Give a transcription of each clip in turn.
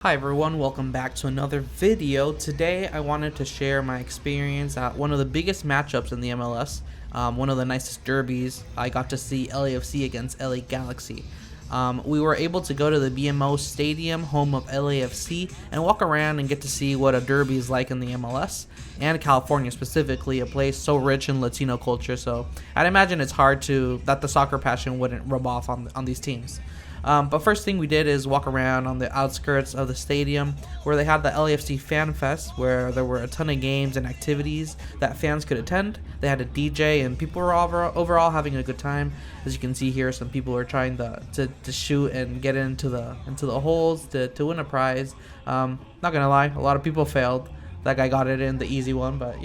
Hi everyone, welcome back to another video. Today I wanted to share my experience at one of the biggest matchups in the MLS, one of the nicest derbies. I got to see LAFC against LA Galaxy. We were able to go to the BMO Stadium, home of LAFC, and walk around and get to see what a derby is like in the MLS, and California specifically, a place so rich in Latino culture, so I'd imagine it's hard that the soccer passion wouldn't rub off on these teams. But first thing we did is walk around on the outskirts of the stadium where they had the LAFC Fan Fest, where there were a ton of games and activities that fans could attend. They had a DJ and people were overall having a good time. As you can see here, some people were trying to shoot and get into the holes to win a prize. Not gonna lie, a lot of people failed. That guy got it in, the easy one, but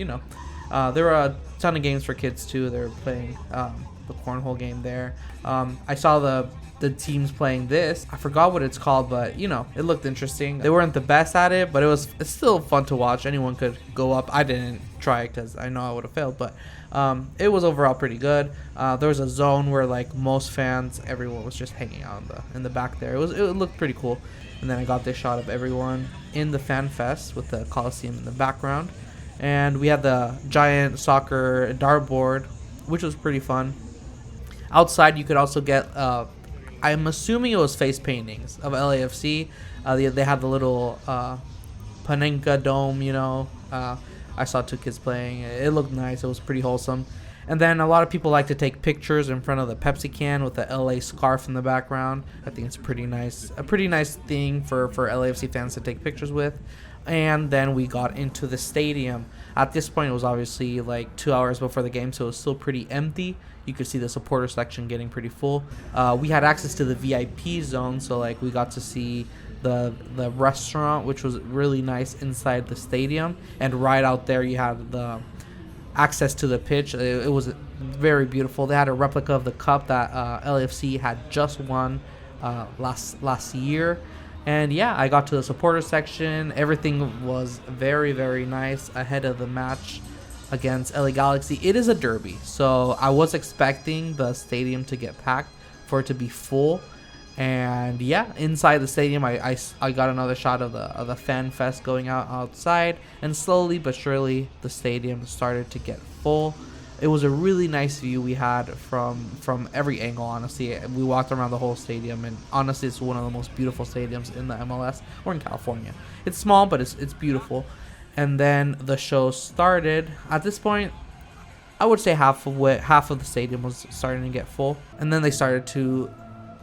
there were a ton of games for kids too. They were playing the cornhole game there. I saw the teams playing this. I forgot what it's called, but it looked interesting. They weren't the best at it, but it's still fun to watch. Anyone could go up. I didn't try it because I know I would have failed, but it was overall pretty good. There was a zone where most fans, everyone was just hanging out in the back there. It looked pretty cool. And then I got this shot of everyone in the Fan Fest with the Coliseum in the background, and we had the giant soccer dartboard, which was pretty fun. Outside, you could also get I'm assuming it was face paintings of LAFC. They had the little Panenka dome, I saw two kids playing. It looked nice. It was pretty wholesome. And then a lot of people like to take pictures in front of the Pepsi can with the LA scarf in the background. I think it's a pretty nice thing for LAFC fans to take pictures with. And then we got into the stadium. At this point, it was obviously 2 hours before the game, so it was still pretty empty. You could see the supporter section getting pretty full. We had access to the VIP zone, so we got to see the restaurant, which was really nice inside the stadium. And right out there, you had the access to the pitch. It was very beautiful. They had a replica of the cup that LAFC had just won last year. And yeah, I got to the supporter section. Everything was very, very nice ahead of the match against LA Galaxy. It is a derby, so I was expecting the stadium to get packed, for it to be full. And yeah, inside the stadium, I got another shot of the Fan Fest going outside, and slowly but surely the stadium started to get full. It was a really nice view we had from every angle, honestly. We walked around the whole stadium, and honestly, it's one of the most beautiful stadiums in the MLS or in California. It's small, but it's beautiful. And then the show started. At this point, I would say half of the stadium was starting to get full. And then they started to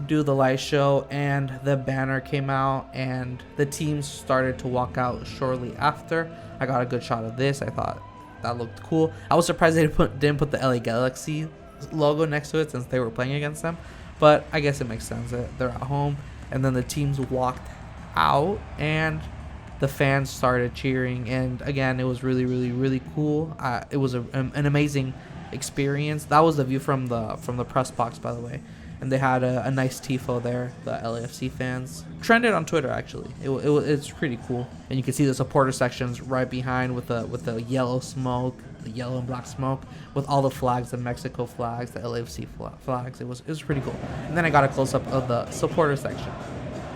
do the light show, and the banner came out, and the teams started to walk out shortly after. I got a good shot of this. I thought that looked cool. I was surprised they didn't put the LA Galaxy logo next to it, since they were playing against them. But I guess it makes sense that they're at home. And then the teams walked out, and the fans started cheering. And again, it was really, really, really cool. It was an amazing experience. That was the view from the press box, by the way. And they had a nice tifo there. The LAFC fans trended on Twitter, actually. It's pretty cool. And you can see the supporter sections right behind with the yellow smoke, the yellow and black smoke, with all the flags, the Mexico flags, the LAFC flags. It was pretty cool. And then I got a close up of the supporter section.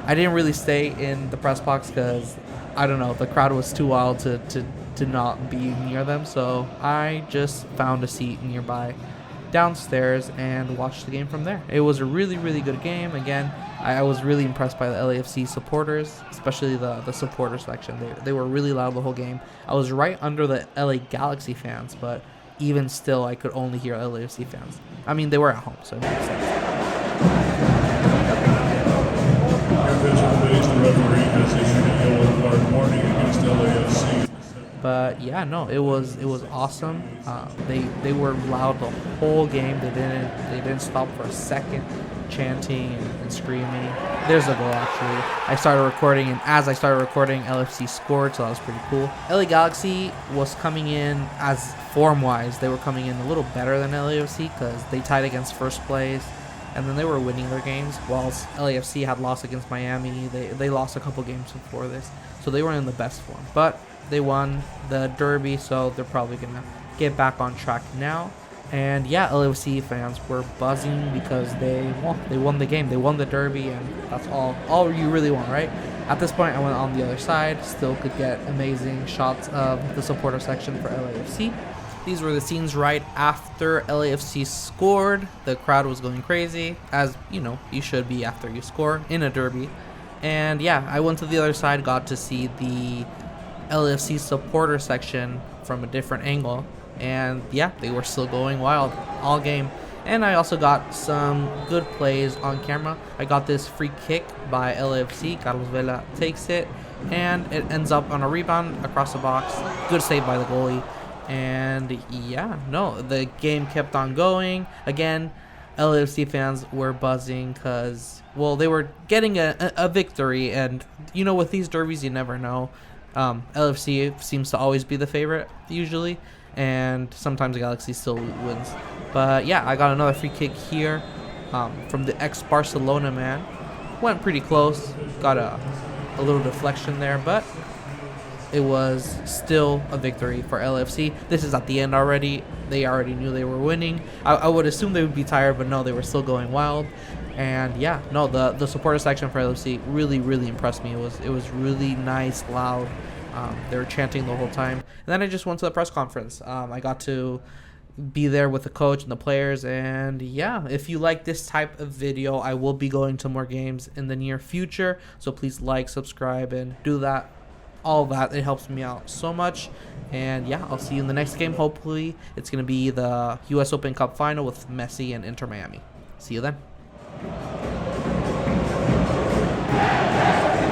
I didn't really stay in the press box because, I don't know, the crowd was too wild to not be near them. So I just found a seat nearby downstairs and watched the game from there. It was a really, really good game. Again, I was really impressed by the LAFC supporters, especially the supporter section. They were really loud the whole game. I was right under the LA Galaxy fans, but even still, I could only hear LAFC fans. I mean, they were at home, so it makes sense. The referee has issued a yellow card warning against LAFC. But yeah, no, it was awesome. They were loud the whole game. They didn't stop for a second, chanting and screaming. There's a goal, actually. I started recording, and as I started recording, LFC scored, so that was pretty cool. LA Galaxy was coming in, as form-wise, they were coming in a little better than LAFC because they tied against first place, and then they were winning their games, whilst LAFC had lost against Miami. They lost a couple games before this, so they weren't in the best form. But they won the derby, so they're probably going to get back on track now. And yeah, LAFC fans were buzzing because they won the game. They won the derby, and that's all you really want, right? At this point, I went on the other side, still could get amazing shots of the supporter section for LAFC. These were the scenes right after LAFC scored. The crowd was going crazy, as you know, you should be after you score in a derby. And yeah, I went to the other side, got to see the LAFC supporter section from a different angle. And yeah, they were still going wild all game. And I also got some good plays on camera. I got this free kick by LAFC. Carlos Vela takes it, and it ends up on a rebound across the box. Good save by the goalie. And yeah, no, the game kept on going. Again, LAFC fans were buzzing because, well, they were getting a victory. And, you know, with these derbies, you never know. LAFC seems to always be the favorite, usually. And sometimes the Galaxy still wins. But yeah, I got another free kick here from the ex-Barcelona man. Went pretty close. Got a little deflection there, but it was still a victory for LAFC. This is at the end already. They already knew they were winning. I would assume they would be tired, but no, they were still going wild. And yeah, no, the supporter section for LAFC really, really impressed me. It was really nice, loud. They were chanting the whole time. And then I just went to the press conference. I got to be there with the coach and the players. And yeah, if you like this type of video, I will be going to more games in the near future. So please like, subscribe, and do that. All that. It helps me out so much. And yeah, I'll see you in the next game. Hopefully, it's going to be the US Open Cup final with Messi and Inter Miami. See you then.